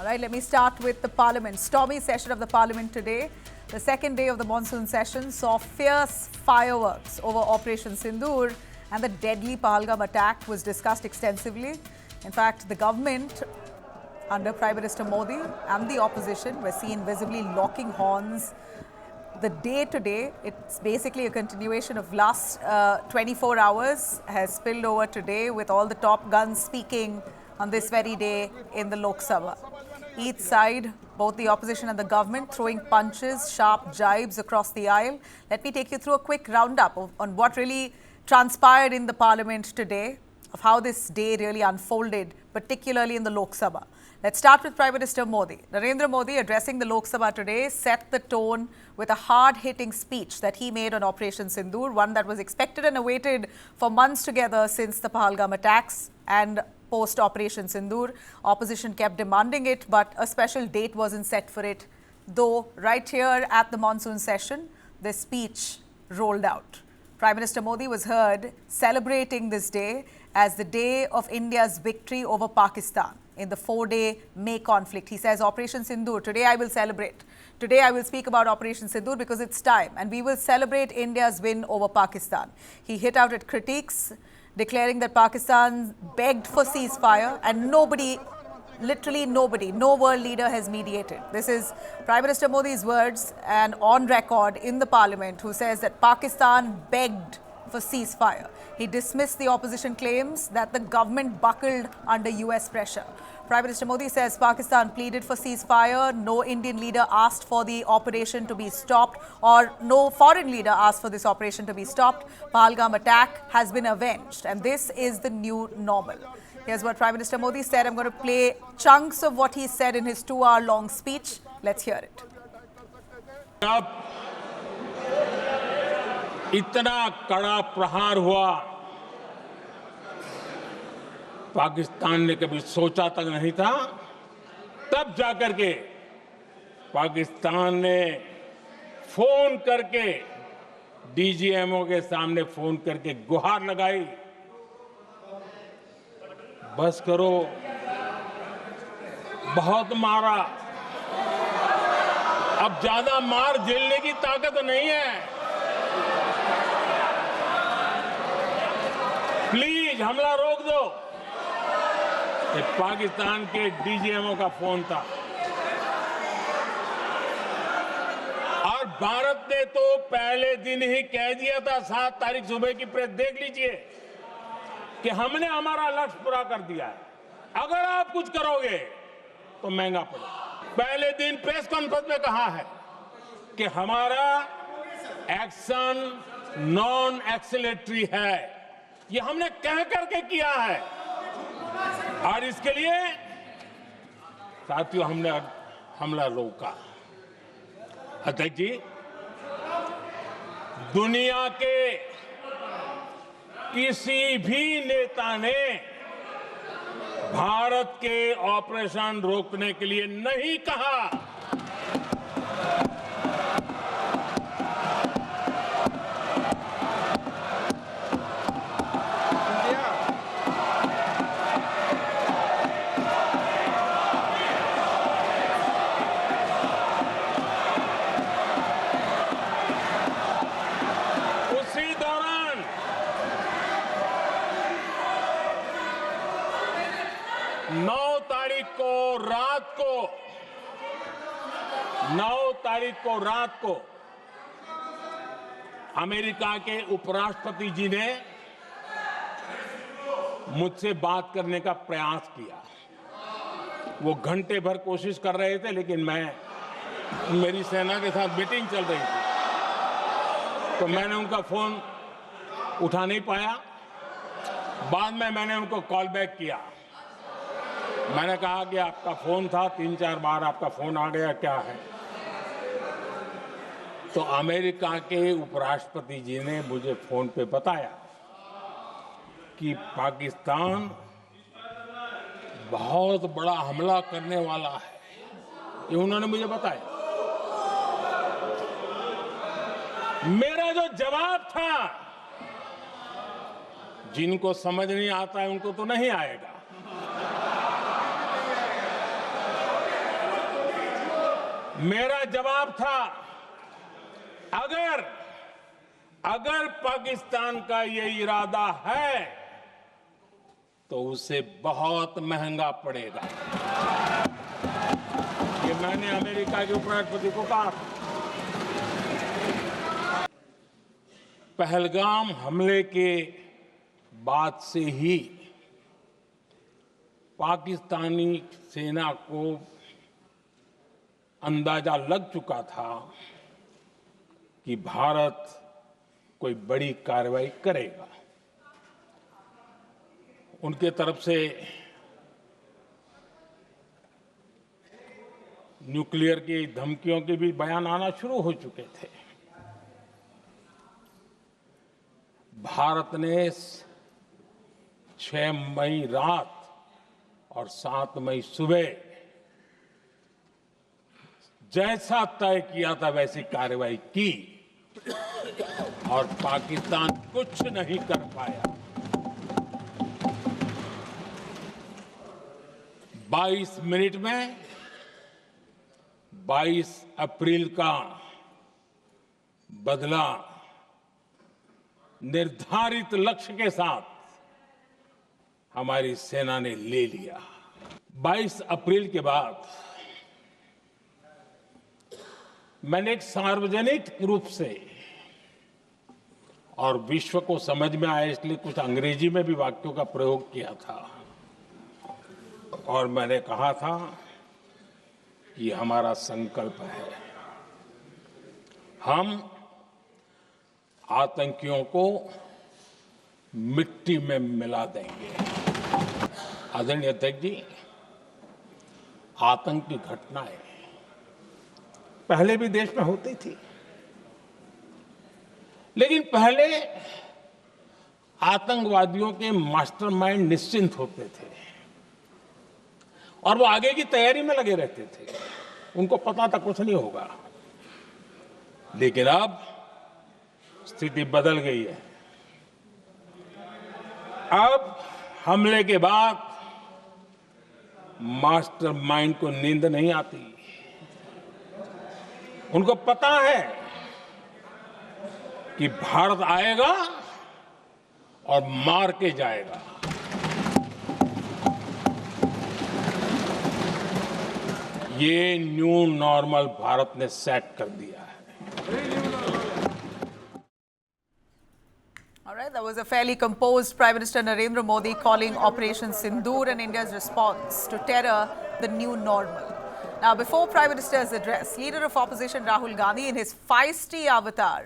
All right, let me start with the Parliament. Stormy session of the Parliament today. The second day of the Monsoon Session saw fierce fireworks over Operation Sindoor, and the deadly Pahalgam attack was discussed extensively. In fact, the government under Prime Minister Modi and the opposition were seen visibly locking horns. The day today, it's basically a continuation of last 24 hours, has spilled over today with all the top guns speaking on this very day in the Lok Sabha. Each side, both the opposition and the government, throwing punches, sharp jibes across the aisle. Let me take you through a quick roundup on what really transpired in the Parliament today, of how this day really unfolded, particularly in the Lok Sabha. Let's start with Prime Minister Modi. Narendra Modi, addressing the Lok Sabha today, set the tone with a hard-hitting speech that he made on Operation Sindoor, one that was expected and awaited for months together since the Pahalgam attacks and post-Operation Sindoor. Opposition kept demanding it, but a special date wasn't set for it. Though right here at the Monsoon Session, the speech rolled out. Prime Minister Modi was heard celebrating this day as the day of India's victory over Pakistan in the 4-day May conflict. He says, Operation Sindoor, today I will celebrate. Today I will speak about Operation Sindoor because it's time, and we will celebrate India's win over Pakistan. He hit out at critics, declaring that Pakistan begged for ceasefire and nobody, literally nobody, no world leader has mediated. This is Prime Minister Modi's words and on record in the Parliament, who says that Pakistan begged for ceasefire. He dismissed the opposition claims that the government buckled under US pressure. Prime Minister Modi says Pakistan pleaded for ceasefire. No Indian leader asked for the operation to be stopped, or no foreign leader asked for this operation to be stopped. Pahalgam attack has been avenged, and this is the new normal. Here's what Prime Minister Modi said. I'm going to play chunks of what he said in his 2-hour-long speech. Let's hear it. इतना कड़ा प्रहार हुआ, पाकिस्तान ने कभी सोचा तक नहीं था। तब जाकर के पाकिस्तान ने फोन करके डीजीएमओ के सामने फोन करके गुहार लगाई, बस करो, बहुत मारा, अब ज्यादा मार झेलने की ताकत नहीं है, प्लीज हमला रोक दो। ये पाकिस्तान के डीजीएमओ का फोन था। और भारत ने तो पहले दिन ही कह दिया था, 7 तारीख सुबह की प्रेस देख लीजिए, कि हमने हमारा लक्ष्य पूरा कर दिया है, अगर आप कुछ करोगे तो महंगा पड़ेगा। पहले दिन प्रेस कॉन्फ्रेंस में कहा है कि हमारा एक्शन नॉन एक्सीलरेटरी है, ये हमने कह करके किया है, और इसके लिए साथियों हमने हमला रोका। अध्यक्ष जी, दुनिया के किसी भी नेता ने भारत के ऑपरेशन रोकने के लिए नहीं कहा। उसी दौरान 9 तारीख को रात को अमेरिका के उपराष्ट्रपति जी ने मुझसे बात करने का प्रयास किया। वो घंटे भर कोशिश कर रहे थे, लेकिन मेरी सेना के साथ मीटिंग चल रही थी, तो मैंने उनका फोन उठा नहीं पाया। बाद में मैंने उनको कॉल बैक किया। मैंने कहा कि आपका फोन था, 3-4 बार आपका फोन आ गया, क्या है? तो अमेरिका के उपराष्ट्रपति जी ने मुझे फोन पे बताया कि पाकिस्तान बहुत बड़ा हमला करने वाला है, ये उन्होंने मुझे बताया। मेरा जो जवाब था, जिनको समझ नहीं आता है उनको तो नहीं आएगा, मेरा जवाब था, अगर पाकिस्तान का ये इरादा है तो उसे बहुत महंगा पड़ेगा। ये मैंने अमेरिका के उपराष्ट्रपति को कहा। पहलगाम हमले के बाद से ही पाकिस्तानी सेना को अंदाजा लग चुका था कि भारत कोई बड़ी कार्रवाई करेगा। उनके तरफ से न्यूक्लियर की धमकियों के भी बयान आना शुरू हो चुके थे। भारत ने 6 मई रात और 7 मई सुबह जैसा तय किया था वैसी कार्रवाई की और पाकिस्तान कुछ नहीं कर पाया। 22 मिनट में 22 अप्रैल का बदला निर्धारित लक्ष्य के साथ हमारी सेना ने ले लिया। 22 अप्रैल के बाद मैंने एक सार्वजनिक रूप से और विश्व को समझ में आए इसलिए कुछ अंग्रेजी में भी वाक्यों का प्रयोग किया था और मैंने कहा था कि हमारा संकल्प है, हम आतंकियों को मिट्टी में मिला देंगे। आदरणीय अध्यक्ष जी, आतंक की घटनाएं पहले भी देश में होती थी, लेकिन पहले आतंकवादियों के मास्टरमाइंड निश्चिंत होते थे और वो आगे की तैयारी में लगे रहते थे। उनको पता था कुछ नहीं होगा, लेकिन अब स्थिति बदल गई है। अब हमले के बाद मास्टरमाइंड को नींद नहीं आती। उनको पता है कि भारत आएगा और मार के जाएगा। ये न्यू नॉर्मल भारत ने सेट कर दिया है। All right, that was a fairly composed Prime Minister Narendra Modi calling Operation Sindoor and India's response to terror the new normal. Now, before Prime Minister's address, Leader of Opposition Rahul Gandhi, in his feisty avatar,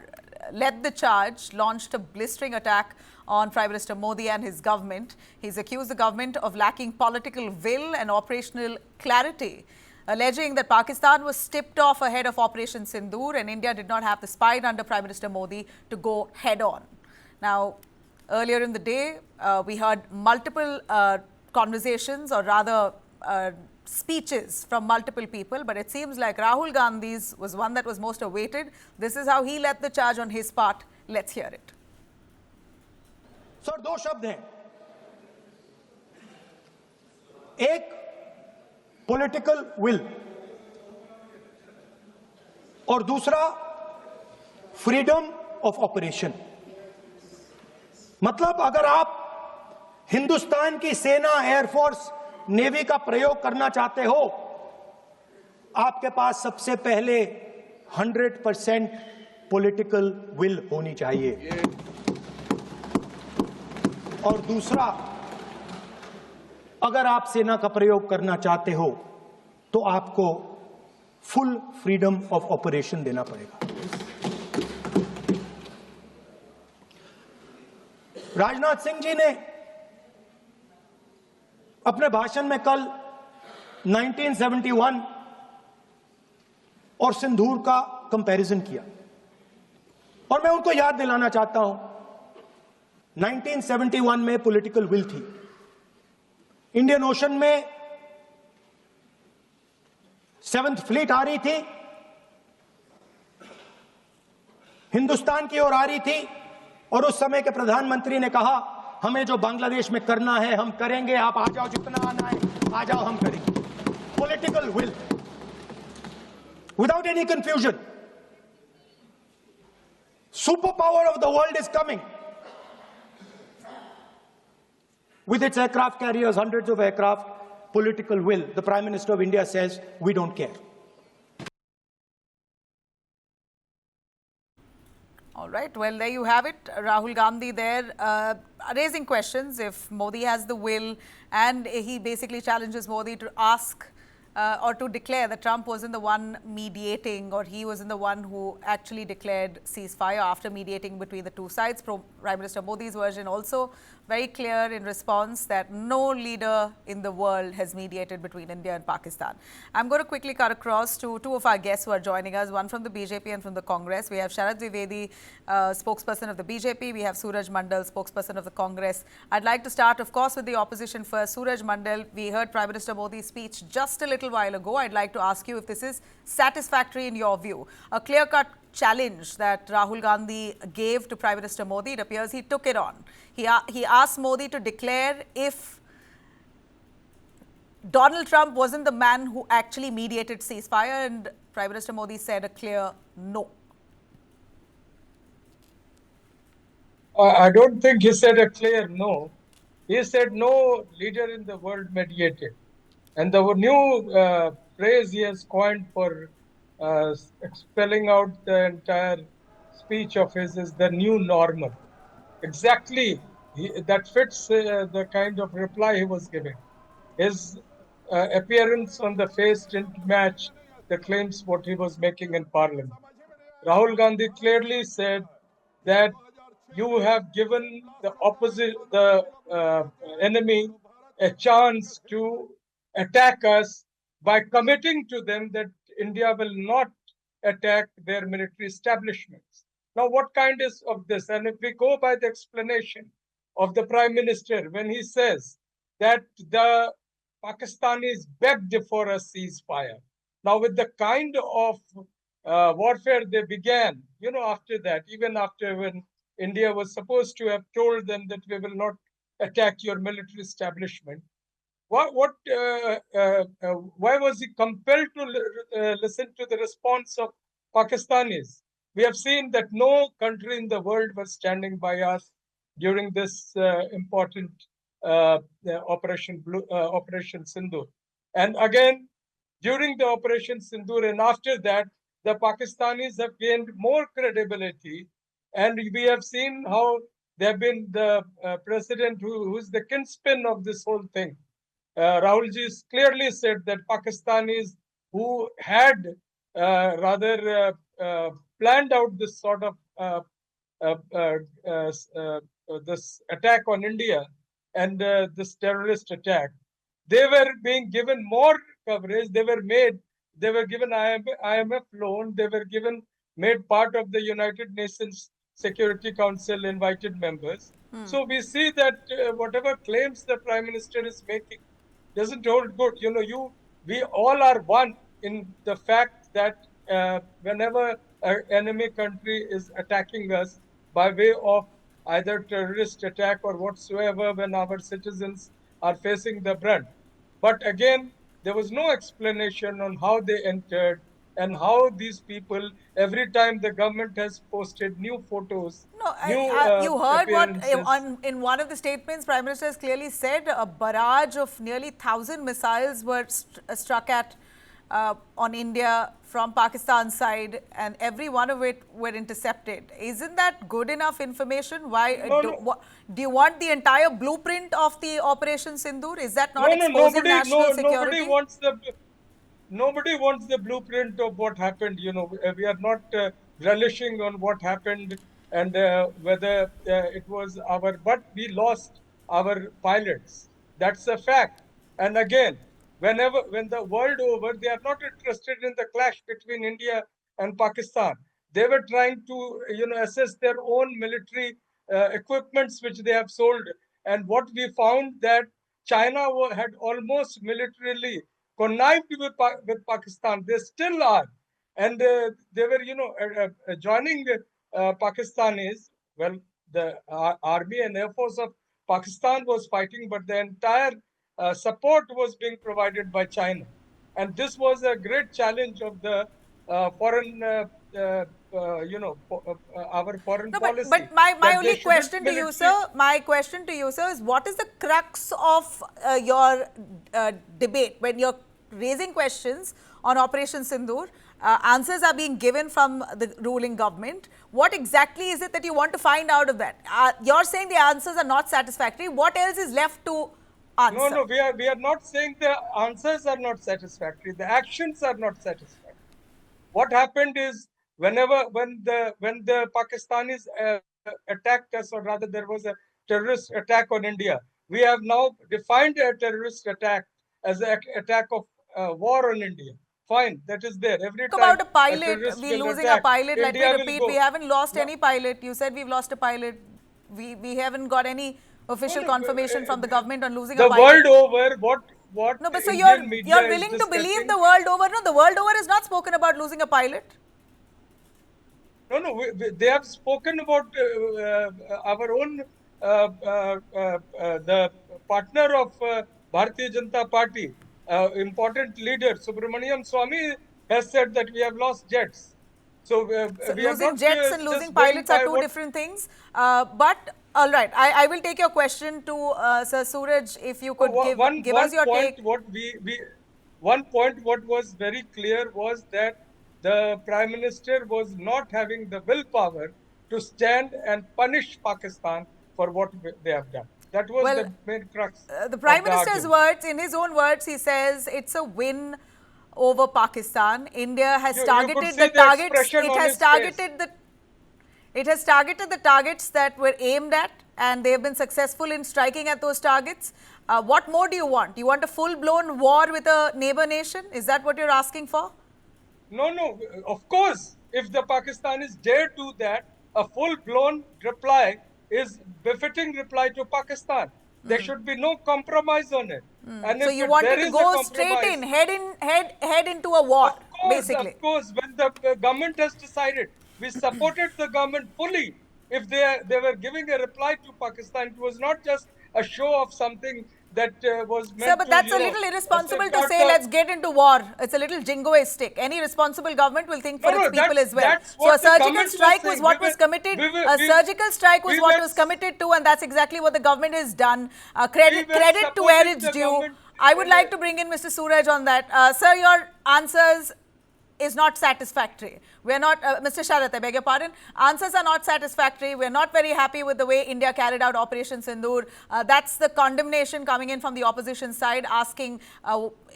led the charge, launched a blistering attack on Prime Minister Modi and his government. He's accused the government of lacking political will and operational clarity, alleging that Pakistan was tipped off ahead of Operation Sindoor and India did not have the spine under Prime Minister Modi to go head on. Now, earlier in the day, we heard multiple conversations or rather speeches from multiple people, but it seems like Rahul Gandhi's was one that was most awaited. This is how he led the charge on his part. Let's hear it. Sir, 2 शब्द हैं, एक political will और दूसरा freedom of operation. मतलब अगर आप हिंदुस्तान की सेना, एयरफोर्स, नेवी का प्रयोग करना चाहते हो, आपके पास सबसे पहले 100% पॉलिटिकल विल होनी चाहिए और दूसरा, अगर आप सेना का प्रयोग करना चाहते हो तो आपको फुल फ्रीडम ऑफ ऑपरेशन देना पड़ेगा। राजनाथ सिंह जी ने अपने भाषण में कल 1971 और सिंदूर का कंपैरिजन किया और मैं उनको याद दिलाना चाहता हूं, 1971 में पॉलिटिकल विल थी। इंडियन ओशन में 7th फ्लीट आ रही थी, हिंदुस्तान की ओर आ रही थी और उस समय के प्रधानमंत्री ने कहा, हमें जो बांग्लादेश में करना है हम करेंगे, आप आ जाओ, जितना आना है आ जाओ, हम करेंगे। Political will. without any confusion. Superpower of the world is coming. With its aircraft carriers, hundreds of aircraft, political will. The Prime Minister of India says, we don't care. All right. Well, there you have it. Rahul Gandhi there raising questions if Modi has the will, and he basically challenges Modi to ask or to declare that Trump wasn't the one mediating, or he wasn't the one who actually declared ceasefire after mediating between the two sides. Prime Minister Modi's version also very clear in response that no leader in the world has mediated between India and Pakistan. I'm going to quickly cut across to two of our guests who are joining us, one from the BJP and from the Congress. We have Sharad Dwivedi, spokesperson of the BJP. We have Suraj Mandal, spokesperson of the Congress. I'd like to start, of course, with the opposition first. Suraj Mandal, we heard Prime Minister Modi's speech just a little while ago. I'd like to ask you if this is satisfactory in your view. A clear-cut challenge that Rahul Gandhi gave to Prime Minister Modi, it appears he took it on. He asked Modi to declare if Donald Trump wasn't the man who actually mediated ceasefire, and Prime Minister Modi said a clear no. I don't think he said a clear no. He said no leader in the world mediated. And the new phrase he has coined for spelling out the entire speech of his is the new normal. Exactly, that fits the kind of reply he was giving. His appearance on the face didn't match the claims what he was making in Parliament. Rahul Gandhi clearly said that you have given the enemy a chance to attack us by committing to them that India will not attack their military establishments. Now, what kind of this? And if we go by the explanation of the Prime Minister, when he says that the Pakistanis begged for a ceasefire. Now, with the kind of warfare they began, after that, even after when India was supposed to have told them that we will not attack your military establishment, why was he compelled to listen to the response of Pakistanis? We have seen that no country in the world was standing by us during this important Operation Sindoor. And again, during the Operation Sindoor and after that, the Pakistanis have gained more credibility. And we have seen how they have been the president who's the kinspin of this whole thing. Rahulji clearly said that Pakistanis who had planned out this sort of this attack on India and this terrorist attack, they were being given more coverage. They were given IMF loan. They were made part of the United Nations Security Council invited members. So we see that whatever claims the Prime Minister is making doesn't hold good. We all are one in the fact that whenever an enemy country is attacking us by way of either terrorist attack or whatsoever, when our citizens are facing the brunt. But again, there was no explanation on how they entered and how these people, every time the government has posted new photos. You heard what in one of the statements, Prime Minister has clearly said a barrage of nearly 1,000 missiles were struck at on India from Pakistan's side, and every one of it were intercepted. Isn't that good enough information? Why do you want the entire blueprint of the Operation Sindoor? Is that not exposing national security? Nobody wants the blueprint of what happened. We are not relishing on what happened and whether it was but we lost our pilots. That's a fact. And again, when the world over, they are not interested in the clash between India and Pakistan. They were trying to, assess their own military equipments which they have sold. And what we found that China had almost militarily connived with Pakistan. They still are. And they were, joining Pakistanis. Well, the army and air force of Pakistan was fighting, but the entire support was being provided by China. And this was a great challenge of the foreign, our foreign No, policy. but my That only they shouldn't question to you, military- sir, my question to you, sir, is what is the crux of your debate when you're raising questions on Operation Sindoor? Answers are being given from the ruling government. What exactly is it that you want to find out of that? You're saying the answers are not satisfactory. What else is left to answer? No, we are not saying the answers are not satisfactory. The actions are not satisfactory. What happened is when the Pakistanis attacked us, or rather there was a terrorist attack on India, we have now defined a terrorist attack as an attack of war on India. Fine, that is there. Every Talk time about a a pilot, terrorist we're will losing a attack, pilot. Let me India will repeat, go. we haven't lost No. any pilot. You said we've lost a pilot. We haven't got any official No, confirmation from the government on losing a the pilot. world over, what No, but so Indian media you're is willing to believe discussing. the world over? No, the world over is not spoken about losing a pilot. No, they have spoken about our own, the partner of Bharatiya Janata Party, important leader, Subramaniam Swamy, has said that we have lost jets. So So we are losing not jets and losing just going pilots are by two what. different things. But all right, I will take your question to Sir Suraj. If you could give us your Point take. what we one point what was very clear was that the Prime Minister was not having the willpower to stand and punish Pakistan for what they have done. That was Well, the main crux the of Prime the Minister's argument. words, in his own words, he says it's a win over Pakistan. India has You could targeted see the the targets. expression on his face. It has targeted the targets that were aimed at, and they have been successful in striking at those targets. What more do you want? You want a full-blown war with a neighbor nation? Is that what you're asking for? No. Of course, if the Pakistanis dare do that, a full-blown reply is befitting reply to Pakistan. There should be no compromise on it. And So if you there wanted to is a go straight compromise, in, head into a war, basically. of course, when the government has decided, we supported the government fully. If they were giving a reply to Pakistan, it was not just a show of something that was Sir, meant but to, that's a little irresponsible to safeguard say, the. let's get into war. It's a little jingoistic. Any responsible government will think for its people That's as well. So a what the surgical government was strike was saying. what was committed. A We, surgical strike was we what were was committed to, and that's exactly what the government has done. we were Credit to where supporting it's the due. government I would in like to bring in Mr. Suraj on that. Sir, your answers is not satisfactory. We're not, Mr. Sharath, I beg your pardon. Answers are not satisfactory. We're not very happy with the way India carried out Operation Sindoor. That's the condemnation coming in from the opposition side, asking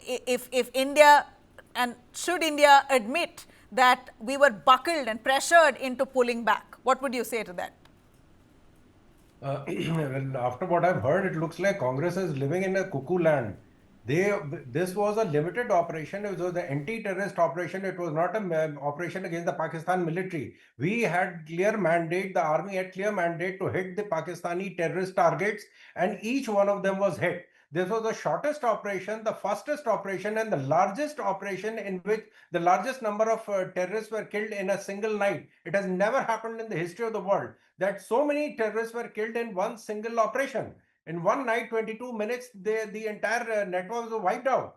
if India, and should India admit that we were buckled and pressured into pulling back. What would you say to that? Well, after what I've heard, it looks like Congress is living in a cuckoo land. This was a limited operation. It was the anti-terrorist operation. It was not an operation against the Pakistan military. We had clear mandate. The army had clear mandate to hit the Pakistani terrorist targets, and each one of them was hit. This was the shortest operation, the fastest operation, and the largest operation in which the largest number of terrorists were killed in a single night. It has never happened in the history of the world that so many terrorists were killed in one single operation. In one night, 22 minutes, the entire network was wiped out.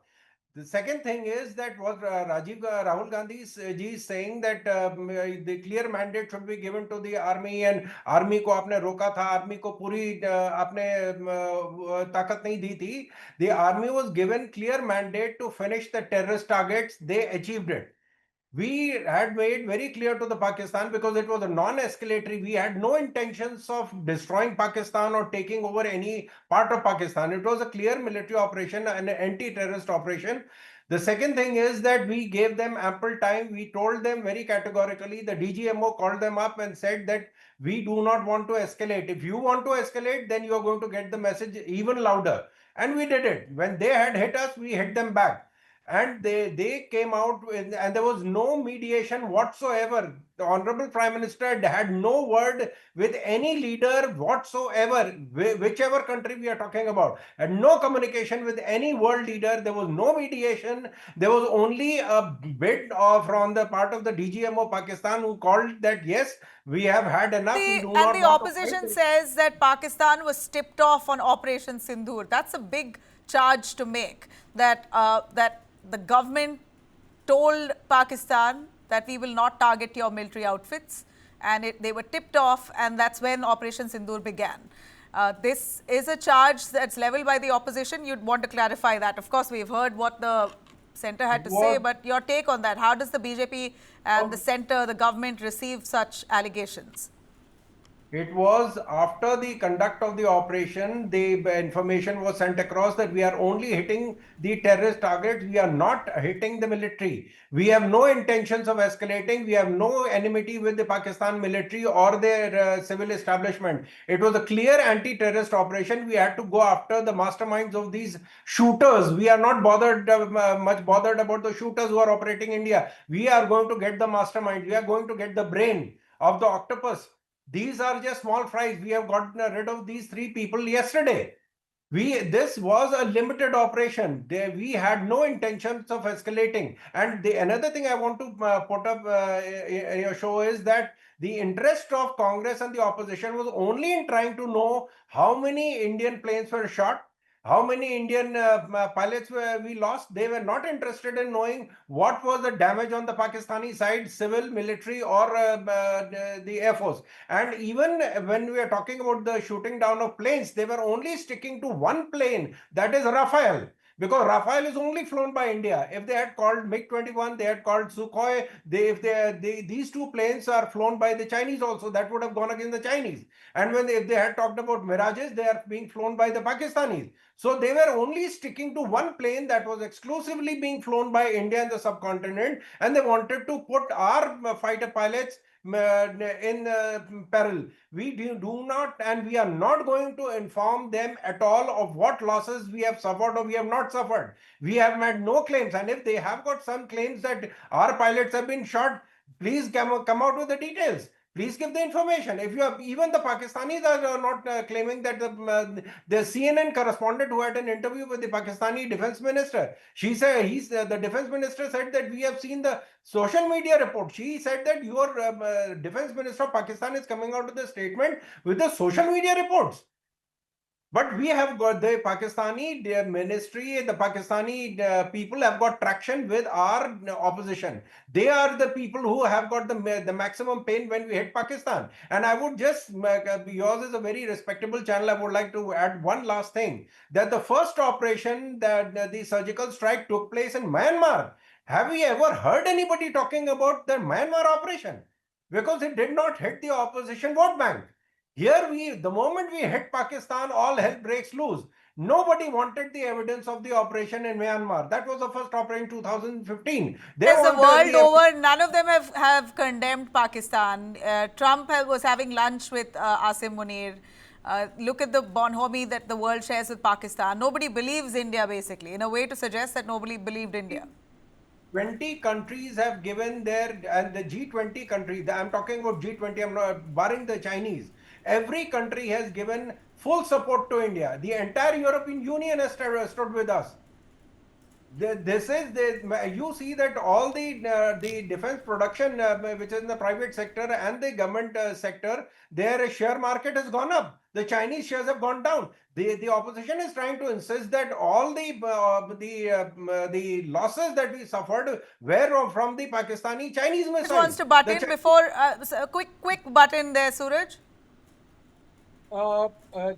The second thing is that what Rahul Gandhi ji is saying that the clear mandate should be given to the army, and army को आपने रोका था, army को पूरी आपने ताकत नहीं दी थी. The army was given clear mandate to finish the terrorist targets. They achieved it. We had made very clear to the Pakistan, because it was a non-escalatory. We had no intentions of destroying Pakistan or taking over any part of Pakistan. It was a clear military operation, an anti-terrorist operation. The second thing is that we gave them ample time. We told them very categorically, the DGMO called them up and said that we do not want to escalate. If you want to escalate, then you are going to get the message even louder. And we did it. When they had hit us, we hit them back. And they came out with, and there was no mediation whatsoever. The Honorable Prime Minister had no word with any leader whatsoever, whichever country we are talking about, and no communication with any world leader. There was no mediation. There was only a bid from the part of the DGMO Pakistan, who called that yes, we have had enough. We do not The want opposition to says that Pakistan was tipped off on Operation Sindoor. That's a big charge to make, that the government told Pakistan that we will not target your military outfits. And they were tipped off, and that's when Operation Sindoor began. This is a charge that's leveled by the opposition. You'd want to clarify that. Of course, we've heard what the centre had to say, but your take on that. How does the BJP and the centre, the government, receive such allegations? It was after the conduct of the operation, the information was sent across that we are only hitting the terrorist targets. We are not hitting the military. We have no intentions of escalating. We have no enmity with the Pakistan military or their civil establishment. It was a clear anti-terrorist operation. We had to go after the masterminds of these shooters. We are not bothered much bothered about the shooters who are operating India. We are going to get the mastermind. We are going to get the brain of the octopus. These are just small fries. We have gotten rid of these 3 people yesterday. This was a limited operation. We had no intentions of escalating. And another thing I want to put up in your show is that the interest of Congress and the opposition was only in trying to know how many Indian planes were shot, how many Indian pilots we lost. They were not interested in knowing what was the damage on the Pakistani side, civil, military, or the Air Force. And even when we are talking about the shooting down of planes, they were only sticking to one plane, that is Rafale. Because Rafale is only flown by India. If they had called MiG-21, they had called Sukhoi, these 2 planes are flown by the Chinese also, that would have gone against the Chinese. And if they had talked about Mirages, they are being flown by the Pakistanis. So they were only sticking to one plane that was exclusively being flown by India and the subcontinent, and they wanted to put our fighter pilots in peril. We do not, and we are not going to inform them at all of what losses we have suffered or we have not suffered. We have made no claims, and if they have got some claims that our pilots have been shot, please come out with the details. Please give the information. If you have, even the Pakistanis are not claiming that the CNN correspondent who had an interview with the Pakistani defense minister, she said, the defense minister said that we have seen the social media report. She said that your defense minister of Pakistan is coming out with a statement with the social media reports. But we have got the Pakistani ministry, the Pakistani people have got traction with our opposition. They are the people who have got the maximum pain when we hit Pakistan. And I would just, yours is a very respectable channel. I would like to add one last thing, that the first operation, that the surgical strike took place in Myanmar. Have we ever heard anybody talking about the Myanmar operation? Because it did not hit the opposition vote bank. Here, the moment we hit Pakistan, all hell breaks loose. Nobody wanted the evidence of the operation in Myanmar. That was the first operation in 2015. Yes, the world over, none of them have condemned Pakistan. Trump was having lunch with Asim Munir. Look at the bonhomie that the world shares with Pakistan. Nobody believes India, basically, in a way to suggest that nobody believed India. 20 countries have given and the G20 countries, I'm talking about G20, I'm not barring the Chinese. Every country has given full support to India. The entire European Union has stood with us. You see that all the defense production, which is in the private sector and the government sector, their share market has gone up. The Chinese shares have gone down. The opposition is trying to insist that all the losses that we suffered were from the Pakistani Chinese missiles. Just wants to butt in before quick button there, Suraj.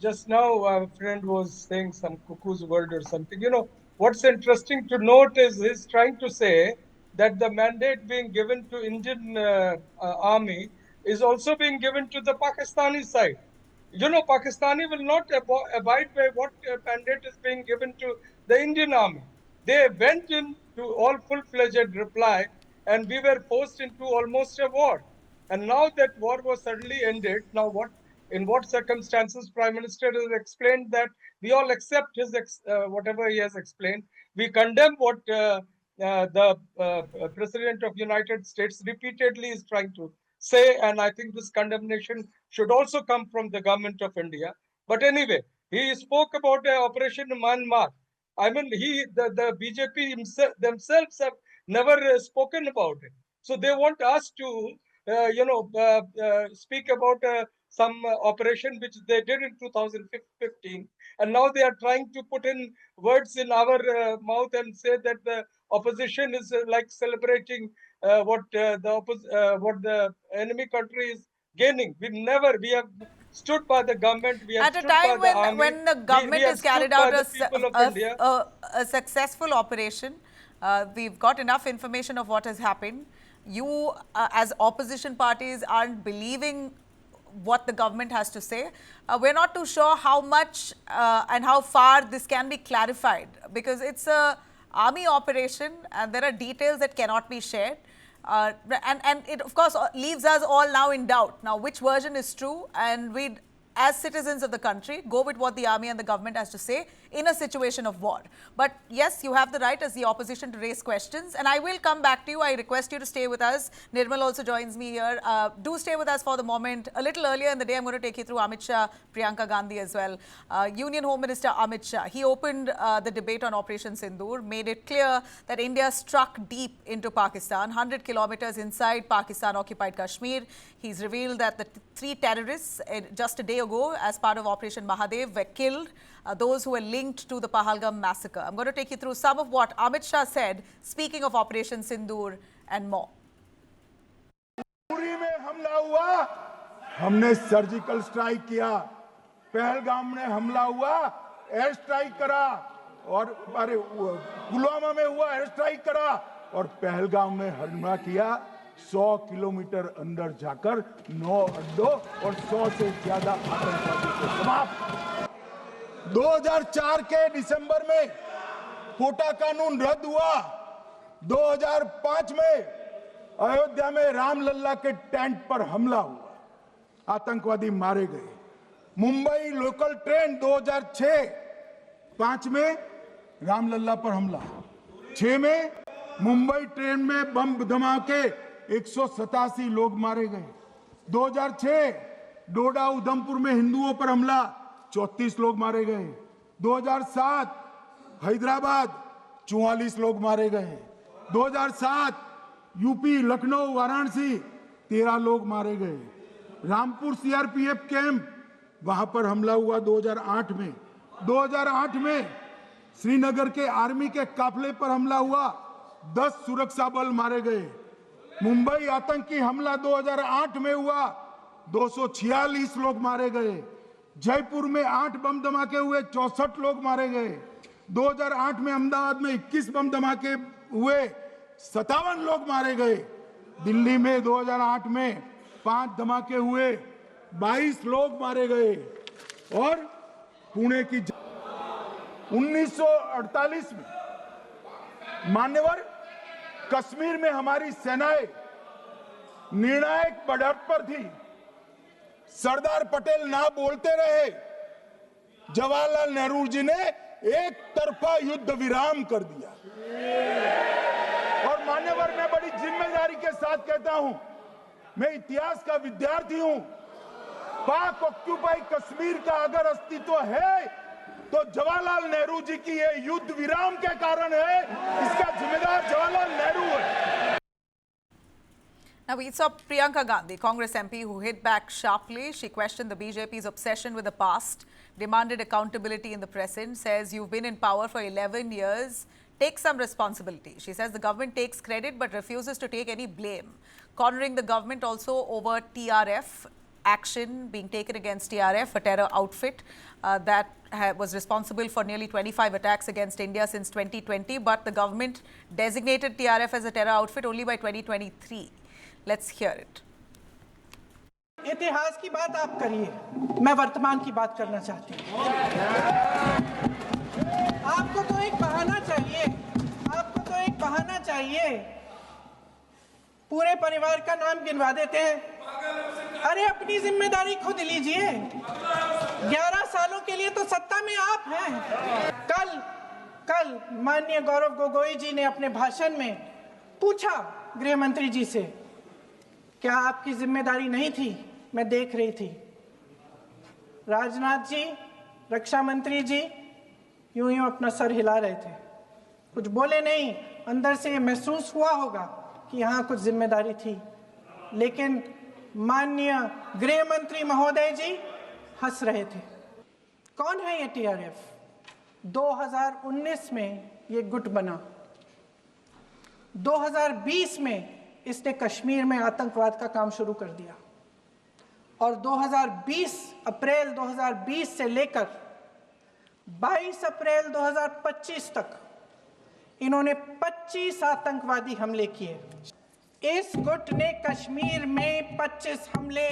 Just now, a friend was saying some cuckoo's word or something. You know, what's interesting to note is he's trying to say that the mandate being given to Indian army is also being given to the Pakistani side. You know, Pakistani will not abide by what mandate is being given to the Indian army. They went into all full-fledged reply, and we were forced into almost a war. And now that war was suddenly ended, now in what circumstances? Prime Minister has explained that we all accept his whatever he has explained. We condemn what the President of United States repeatedly is trying to say, and I think this condemnation should also come from the government of India. But anyway, he spoke about Operation Myanmar. I mean, the BJP themselves have never spoken about it. So they want us to, speak about some operation which they did in 2015, and now they are trying to put in words in our mouth and say that the opposition is like celebrating what the enemy country is gaining. We have stood by the government. We have At a stood by time the army. when the government we has carried stood by out the people of India. a successful operation, we've got enough information of what has happened. You, as opposition parties, aren't believing what the government has to say. We're not too sure how much and how far this can be clarified, because it's a army operation and there are details that cannot be shared. And it, of course, leaves us all now in doubt. Now, which version is true? And we, as citizens of the country, go with what the army and the government has to say in a situation of war. But yes, you have the right as the opposition to raise questions. And I will come back to you. I request you to stay with us. Nirmal also joins me here. Do stay with us for the moment. A little earlier in the day, I'm going to take you through Amit Shah, Priyanka Gandhi as well. Union Home Minister Amit Shah, he opened the debate on Operation Sindoor, made it clear that India struck deep into Pakistan, 100 kilometers inside Pakistan-occupied Kashmir. He's revealed that the 3 terrorists just a day ago as part of Operation Mahadev were killed, those who were linked to the Pahalgam massacre. I'm going to take you through some of what Amit Shah said, speaking of Operation Sindoor and more. पूरी में हमला हुआ, हमने surgical strike किया, पहलगाम में हमला हुआ, air strike करा, और अरे पुलवामा में हुआ एयर स्ट्राइक करा, और पहलगाम में हमला किया, 100 किलोमीटर अंदर जाकर 9 अड्डों और 100 से ज्यादा आतंकवादी को समाप्त। 2004 के दिसंबर में कोटा कानून रद्द हुआ, 2005 में अयोध्या में रामलल्ला के टेंट पर हमला हुआ, आतंकवादी मारे गए। मुंबई लोकल ट्रेन 2006-5 में रामलल्ला पर हमला, 6 में मुंबई ट्रेन में बम धमाके 187 लोग मारे गए। 2006 डोडा उधमपुर में हिंदुओं पर हमला, 34 लोग मारे गए। 2007 हैदराबाद 44 लोग मारे गए। 2007 यूपी लखनऊ वाराणसी 13 लोग मारे गए। रामपुर सीआरपीएफ कैंप, वहां पर हमला हुआ 2008 में। 2008 में श्रीनगर के आर्मी के काफिले पर हमला हुआ, 10 सुरक्षा बल मारे गए। मुंबई आतंकी हमला 2008 में हुआ, 246 लोग मारे गए। जयपुर में 8 बम धमाके हुए, 64 लोग मारे गए। 2008 में अहमदाबाद में 21 बम धमाके हुए, 57 लोग मारे गए। दिल्ली में 2008 में 5 धमाके हुए, 22 लोग मारे गए। और पुणे की 1948 में मान्यवर कश्मीर में हमारी सेनाएं निर्णायक बढ़त पर थी, सरदार पटेल ना बोलते रहे, जवाहरलाल नेहरू जी ने एक तरफा युद्ध विराम कर दिया। और मान्यवर, मैं बड़ी जिम्मेदारी के साथ कहता हूं, मैं इतिहास का विद्यार्थी हूं, पाक ऑक्यूपाई कश्मीर का अगर अस्तित्व है तो जवाहरलाल नेहरू जी की ये युद्ध विराम के कारण है, इसका जिम्मेदार जवाहरलाल नेहरू है। Now, we saw Priyanka Gandhi, Congress MP, who hit back sharply. She questioned the BJP's obsession with the past, demanded accountability in the present, says you've been in power for 11 years, take some responsibility. She says the government takes credit but refuses to take any blame, cornering the government also over TRF action being taken against TRF, a terror outfit that was responsible for nearly 25 attacks against India since 2020, but the government designated TRF as a terror outfit only by 2023. Let's hear it. इतिहास की बात आप करिए, मैं वर्तमान की बात करना चाहती हूँ। आपको तो एक बहाना चाहिए, आपको तो एक बहाना चाहिए। पूरे परिवार का नाम गिनवा देते हैं। अरे अपनी जिम्मेदारी खुद लीजिए। 11 सालों के लिए तो सत्ता में आप हैं। कल माननीय गौरव गोगोई जी ने अपने भाषण में पूछा गृह मंत्री जी से, क्या आपकी जिम्मेदारी नहीं थी? मैं देख रही थी। राजनाथ जी, रक्षा मंत्री जी यूं अपना सर हिला रहे थे, कुछ बोले नहीं। अंदर से महसूस हुआ होगा कि यहाँ कुछ जिम्मेदारी थी, लेकिन माननीय गृह मंत्री महोदय जी हंस रहे थे। कौन है ये टीआरएफ? 2019 में ये गुट बना, 2020 में इसने कश्मीर में आतंकवाद का काम शुरू कर दिया और अप्रैल 2020 से लेकर 22 अप्रैल 2025 तक इन्होंने 25 आतंकवादी हमले किए। इस गुट ने कश्मीर में 25 हमले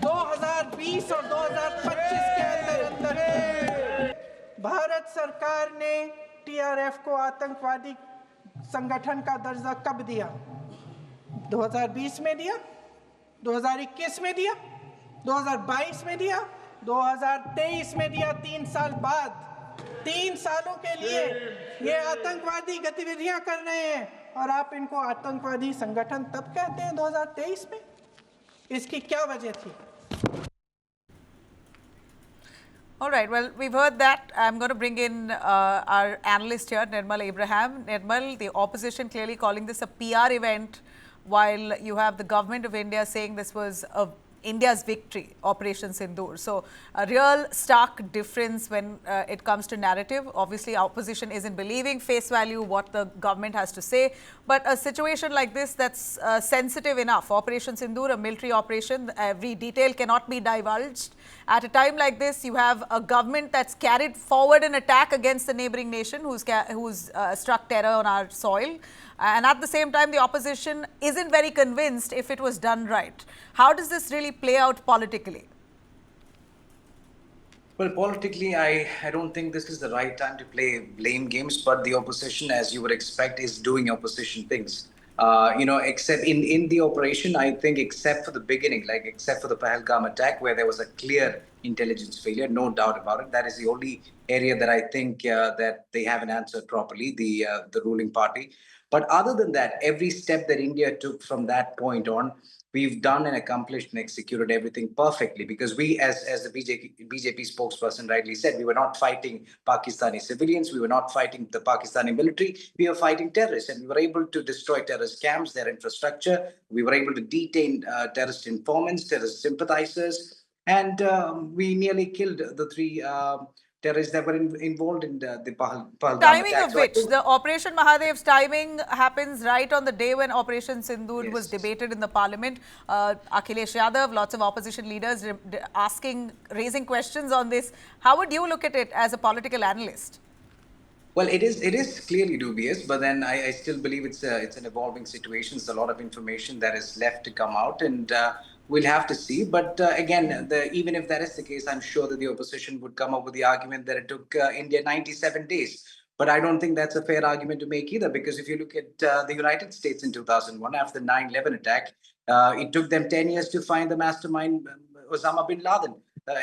2020 और 2025 के अंदर किए। भारत सरकार ने टीआरएफ को आतंकवादी संगठन का दर्जा कब दिया? 2020 में दिया, 2021 में दिया, 2022 में दिया, 2023 में दिया। 3 साल बाद, 3 सालों के लिए ये आतंकवादी गतिविधियां कर रहे हैं और आप इनको आतंकवादी संगठन तब कहते हैं 2023 में? इसकी क्या वजह थी? All right, well, we've heard that. I'm going to bring in our analyst here, Nirmal Abraham. Nirmal, the opposition clearly calling this a PR event, while you have the government of India saying this was India's victory, Operation Sindoor. So, a real stark difference when it comes to narrative. Obviously, opposition isn't believing face value what the government has to say. But a situation like this that's sensitive enough, Operation Sindoor, a military operation, every detail cannot be divulged. At a time like this, you have a government that's carried forward an attack against the neighboring nation who's struck terror on our soil. And at the same time, the opposition isn't very convinced if it was done right. How does this really play out politically? Well, politically, I don't think this is the right time to play blame games, but the opposition, as you would expect, is doing opposition things. Except in the operation, I think except for the beginning, like except for the Pahalgam attack, where there was a clear intelligence failure, no doubt about it. That is the only area that I think that they haven't answered properly, the ruling party. But other than that, every step that India took from that point on, we've done and accomplished and executed everything perfectly, because we, as the BJP spokesperson rightly said, we were not fighting Pakistani civilians, we were not fighting the Pakistani military, we were fighting terrorists, and we were able to destroy terrorist camps, their infrastructure, we were able to detain terrorist informants, terrorist sympathizers, and we nearly killed the 3 terrorists that were involved in the Pahalgam Timing attack. of which, the Operation Mahadev's timing happens right on the day when Operation Sindoor was debated in the parliament. Akhilesh Yadav, lots of opposition leaders raising questions on this. How would you look at it as a political analyst? Well, it is clearly dubious, but then I still believe it's an evolving situation. There's a lot of information that is left to come out, and we'll have to see. But again, even if that is the case, I'm sure that the opposition would come up with the argument that it took India 97 days. But I don't think that's a fair argument to make either, because if you look at the United States in 2001, after the 9/11 attack, it took them 10 years to find the mastermind, Osama bin Laden.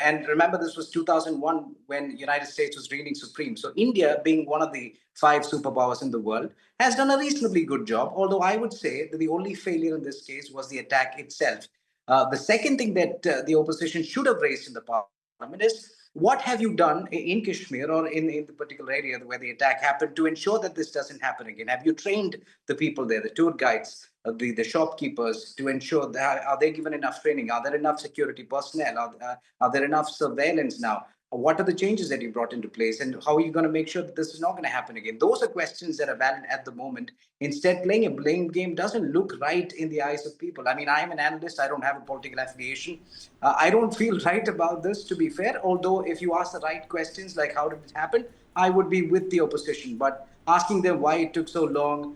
And remember, this was 2001 when United States was reigning supreme. So India, being one of the 5 superpowers in the world, has done a reasonably good job. Although I would say that the only failure in this case was the attack itself. The second thing that the opposition should have raised in the parliament is, what have you done in Kashmir or in the particular area where the attack happened to ensure that this doesn't happen again? Have you trained the people there, the tour guides, the shopkeepers, to ensure that are they given enough training? Are there enough security personnel? Are there enough surveillance now? What are the changes that you brought into place, and how are you going to make sure that this is not going to happen again? Those are questions that are valid at the moment. Instead, playing a blame game doesn't look right in the eyes of people. I mean, I'm an analyst. I don't have a political affiliation. I don't feel right about this, to be fair. Although if you ask the right questions, like how did it happen, I would be with the opposition. But asking them why it took so long,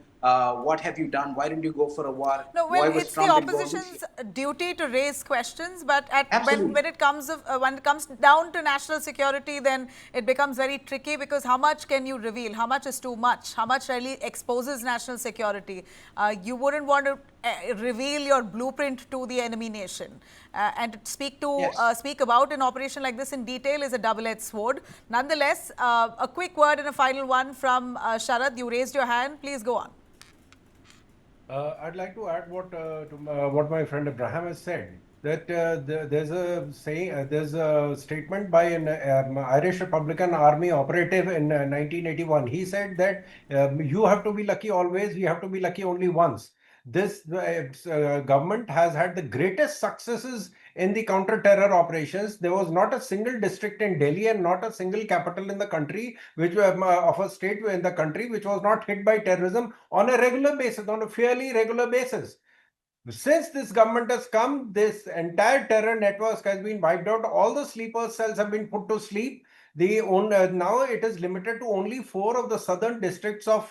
what have you done? Why didn't you go for a war? No, well, it's the opposition's duty to raise questions, but when it comes down to national security, then it becomes very tricky, because how much can you reveal? How much is too much? How much really exposes national security? You wouldn't want to reveal your blueprint to the enemy nation, and to speak about an operation like this in detail is a double-edged sword. Nonetheless, a quick word and a final one from Sharad. You raised your hand. Please go on. I'd like to add what my friend Abraham has said, that there's a statement by an Irish Republican Army operative in 1981. He said that you have to be lucky always, we have to be lucky only once. this government has had the greatest successes in the counter-terror operations. There was not a single district in Delhi and not a single capital in the country, which of a state in the country, which was not hit by terrorism on a regular basis, on a fairly regular basis. Since this government has come, this entire terror network has been wiped out. All the sleeper cells have been put to sleep. Now it is limited to only 4 of the southern districts of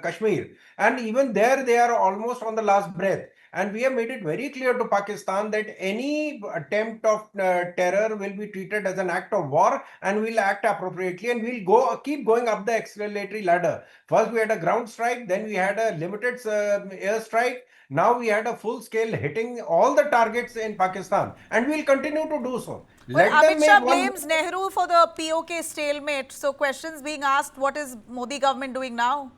Kashmir. And even there, they are almost on the last breath. And we have made it very clear to Pakistan that any attempt of terror will be treated as an act of war, and we'll act appropriately, and we'll keep going up the escalatory ladder. First, we had a ground strike, then we had a limited air strike. Now we had a full-scale hitting all the targets in Pakistan, and we'll continue to do so. Well, Amit Shah blames Nehru for the POK stalemate. So questions being asked, what is Modi government doing now?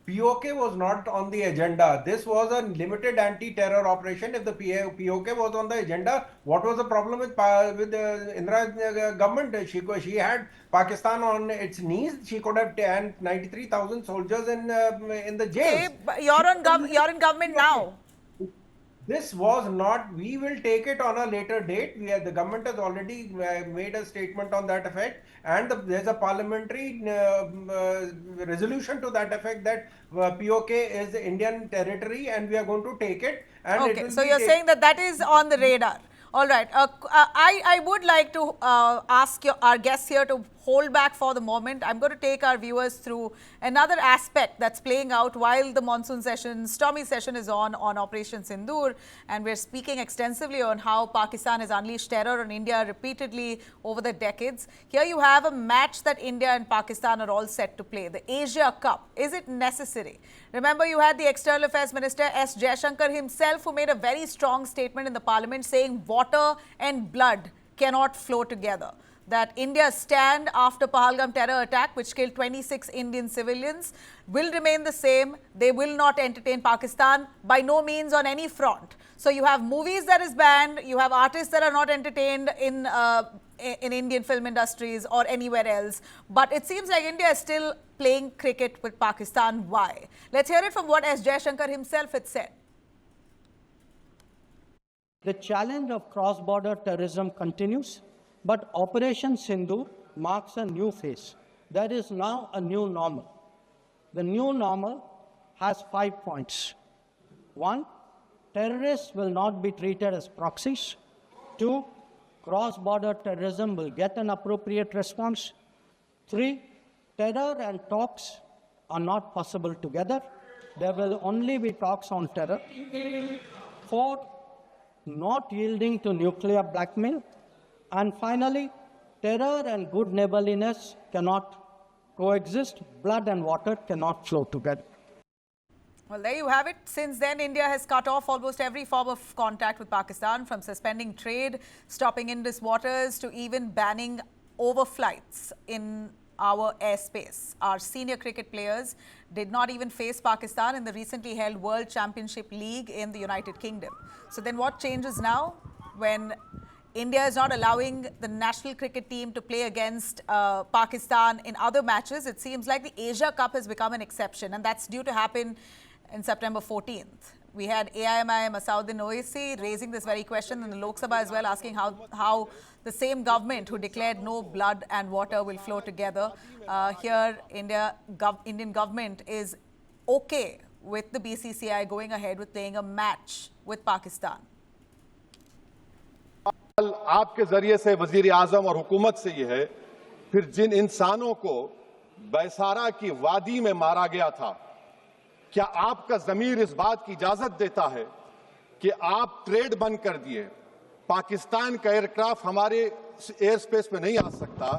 POK was not on the agenda. This was a limited anti-terror operation. If the POK was on the agenda, what was the problem with the Indira government? She had Pakistan on its knees. She could have 93,000 soldiers in the jails. Okay, but you're in government now. This was not, we will take it on a later date. The government has already made a statement on that effect, and there's a parliamentary resolution to that effect that POK is Indian territory and we are going to take it. And okay, so you're saying that is on the radar. All right. I would like to ask our guests here to hold back for the moment. I'm going to take our viewers through another aspect that's playing out while the monsoon session, stormy session is on Operation Sindoor, and we're speaking extensively on how Pakistan has unleashed terror on India repeatedly over the decades. Here you have a match that India and Pakistan are all set to play, the Asia Cup. Is it necessary? Remember, you had the External Affairs Minister S. Jaishankar himself, who made a very strong statement in the Parliament saying water and blood cannot flow together. That India's stand after Pahalgam terror attack, which killed 26 Indian civilians, will remain the same. They will not entertain Pakistan by no means on any front. So you have movies that is banned, you have artists that are not entertained in Indian film industries or anywhere else. But it seems like India is still playing cricket with Pakistan. Why? Let's hear it from what S. Jaishankar himself had said. The challenge of cross-border terrorism continues, but Operation Sindoor marks a new phase. There is now a new normal. The new normal has 5 points. 1, terrorists will not be treated as proxies. 2, cross-border terrorism will get an appropriate response. 3, terror and talks are not possible together. There will only be talks on terror. 4, not yielding to nuclear blackmail. And finally, terror and good neighborliness cannot coexist. Blood and water cannot flow together. Well, there you have it. Since then, India has cut off almost every form of contact with Pakistan, from suspending trade, stopping Indus waters, to even banning overflights in our airspace. Our senior cricket players did not even face Pakistan in the recently held World Championship League in the United Kingdom. So then what changes now when India is not allowing the national cricket team to play against Pakistan in other matches? It seems like the Asia Cup has become an exception, and that's due to happen in September 14th. We had AIMIM Asaduddin Owaisi raising this very question in the Lok Sabha as well, asking how the same government who declared no blood and water will flow together. Here, Indian government is okay with the BCCI going ahead with playing a match with Pakistan. आपके जरिए से वजीर आजम और हुकूमत से ये है, फिर जिन इंसानों को बैसारा की वादी में मारा गया था, क्या आपका जमीर इस बात की इजाजत देता है कि आप ट्रेड बंद कर दिए, पाकिस्तान का एयरक्राफ्ट हमारे एयर स्पेस में नहीं आ सकता,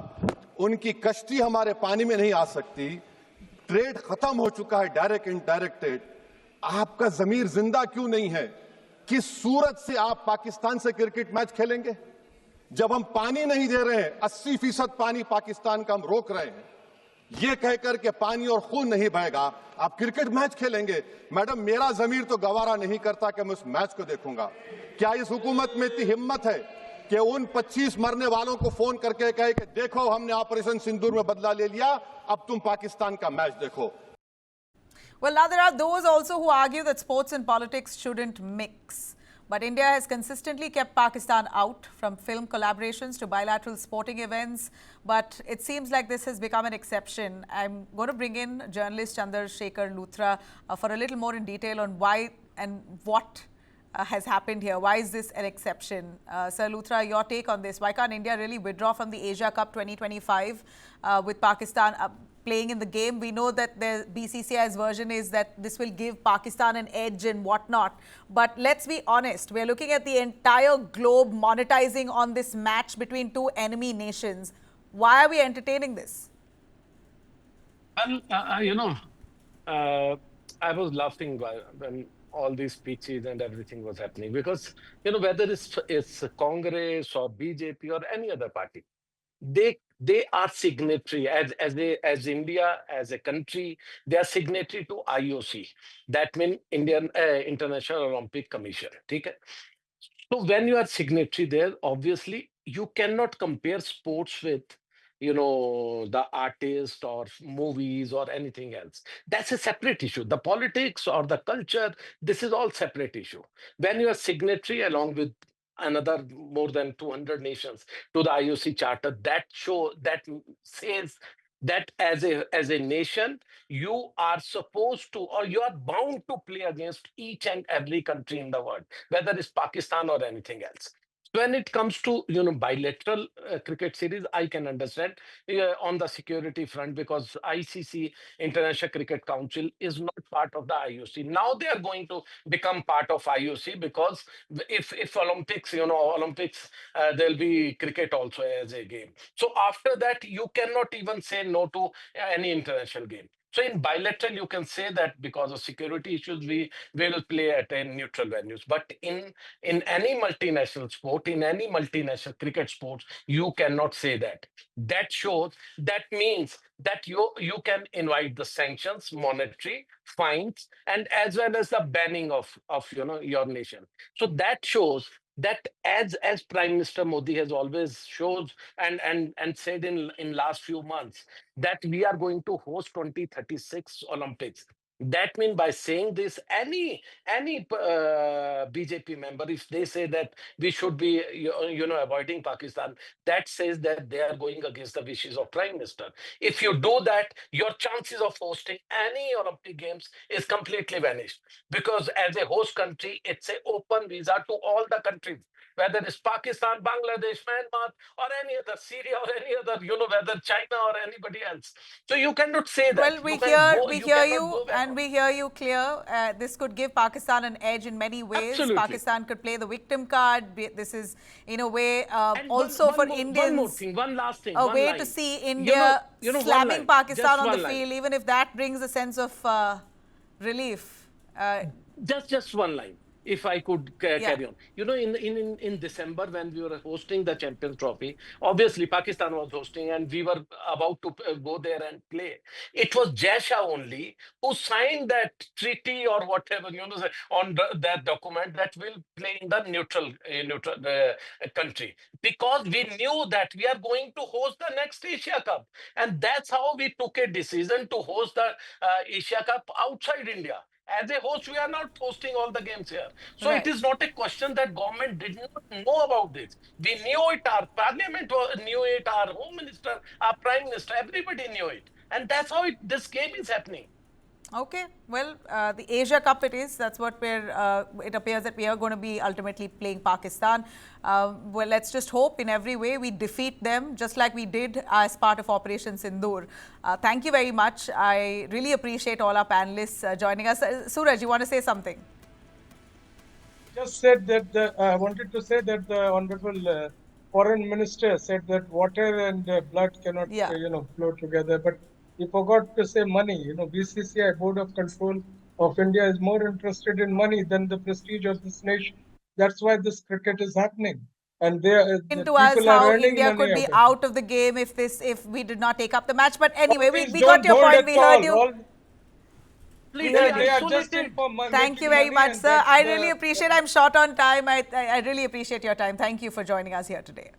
उनकी कश्ती हमारे पानी में नहीं आ सकती, ट्रेड खत्म हो चुका है डायरेक्ट इनडायरेक्टेड, आपका जमीर जिंदा क्यों नहीं है? किस सूरत से आप पाकिस्तान से क्रिकेट मैच खेलेंगे जब हम पानी नहीं दे रहे हैं? 80% पानी पाकिस्तान का हम रोक रहे हैं, ये कहकर के पानी और खून नहीं बहेगा, आप क्रिकेट मैच खेलेंगे? मैडम, मेरा जमीर तो गवारा नहीं करता कि मैं उस मैच को देखूंगा। क्या इस हुकूमत में इतनी हिम्मत है कि उन 25 मरने वालों को फोन करके कहे कि देखो हमने ऑपरेशन सिंदूर में बदला ले लिया, अब तुम पाकिस्तान का मैच देखो? Well, now there are those also who argue that sports and politics shouldn't mix. But India has consistently kept Pakistan out, from film collaborations to bilateral sporting events. But it seems like this has become an exception. I'm going to bring in journalist Chandrasekhar Luthra for a little more in detail on why and what has happened here. Why is this an exception? Sir Luthra, your take on this. Why can't India really withdraw from the Asia Cup 2025 with Pakistan playing in the game? We know that the BCCI's version is that this will give Pakistan an edge and whatnot. But let's be honest, we're looking at the entire globe monetizing on this match between two enemy nations. Why are we entertaining this? Well, I was laughing when all these speeches and everything was happening because, whether it's Congress or BJP or any other party, they are signatory as India, as a country, they are signatory to IOC. That means Indian International Olympic Commission. Okay? So when you are signatory there, obviously you cannot compare sports with the artist or movies or anything else. That's a separate issue. The politics or the culture, this is all separate issue. When you are signatory along with another more than 200 nations to the IOC charter, that says that as a nation you are supposed to, or you are bound to play against each and every country in the world, whether it's Pakistan or anything else. When it comes to bilateral cricket series, I can understand on the security front, because ICC, International Cricket Council, is not part of the IOC. Now they are going to become part of IOC, because if Olympics, there'll be cricket also as a game. So after that, you cannot even say no to any international game. So in bilateral, you can say that because of security issues, we will play at a neutral venues. But in any multinational sport, in any multinational cricket sports, you cannot say that. That means that you can invite the sanctions, monetary fines, and as well as the banning of your nation. So that shows that as Prime Minister Modi has always shows and said in last few months, that we are going to host 2036 Olympics. That means by saying this, any BJP member, if they say that we should be avoiding Pakistan, that says that they are going against the wishes of Prime Minister. If you do that, your chances of hosting any Olympic Games is completely vanished, because as a host country, it's an open visa to all the countries, whether it's Pakistan, Bangladesh, Myanmar, or any other, Syria, or any other, whether China or anybody else. So you cannot say that. Well, we hear you, and we hear you clear. This could give Pakistan an edge in many ways. Absolutely. Pakistan could play the victim card. This is, in a way, also for Indians. One more thing, one last thing. A way to see India slamming Pakistan on the field, even if that brings a sense of relief. Just one line, if I could carry on. In December, when we were hosting the Champions Trophy, obviously Pakistan was hosting and we were about to go there and play. It was Jaishankar only who signed that treaty or whatever, on that document that will play in the neutral country, because we knew that we are going to host the next Asia Cup. And that's how we took a decision to host the Asia Cup outside India. As a host, we are not hosting all the games here. So Right. it is not a question that government did not know about this. We knew it, our parliament knew it, our home minister, our prime minister, everybody knew it. And that's how this game is happening. Okay, well, the Asia Cup it is. That's what it appears that we are going to be ultimately playing Pakistan. Well, let's just hope in every way we defeat them, just like we did as part of Operation Sindoor. Thank you very much. I really appreciate all our panelists joining us. Suraj, you want to say something? Just said that I wanted to say that the Honorable Foreign Minister said that water and blood cannot, flow together. But he forgot to say money. BCCI, Board of Control of India, is more interested in money than the prestige of this nation. That's why this cricket is happening. And into us how India could be out of the game if we did not take up the match. But anyway, we got your point. We heard you. They are just in for money. Thank you very much, sir. I really appreciate. I'm short on time. I really appreciate your time. Thank you for joining us here today.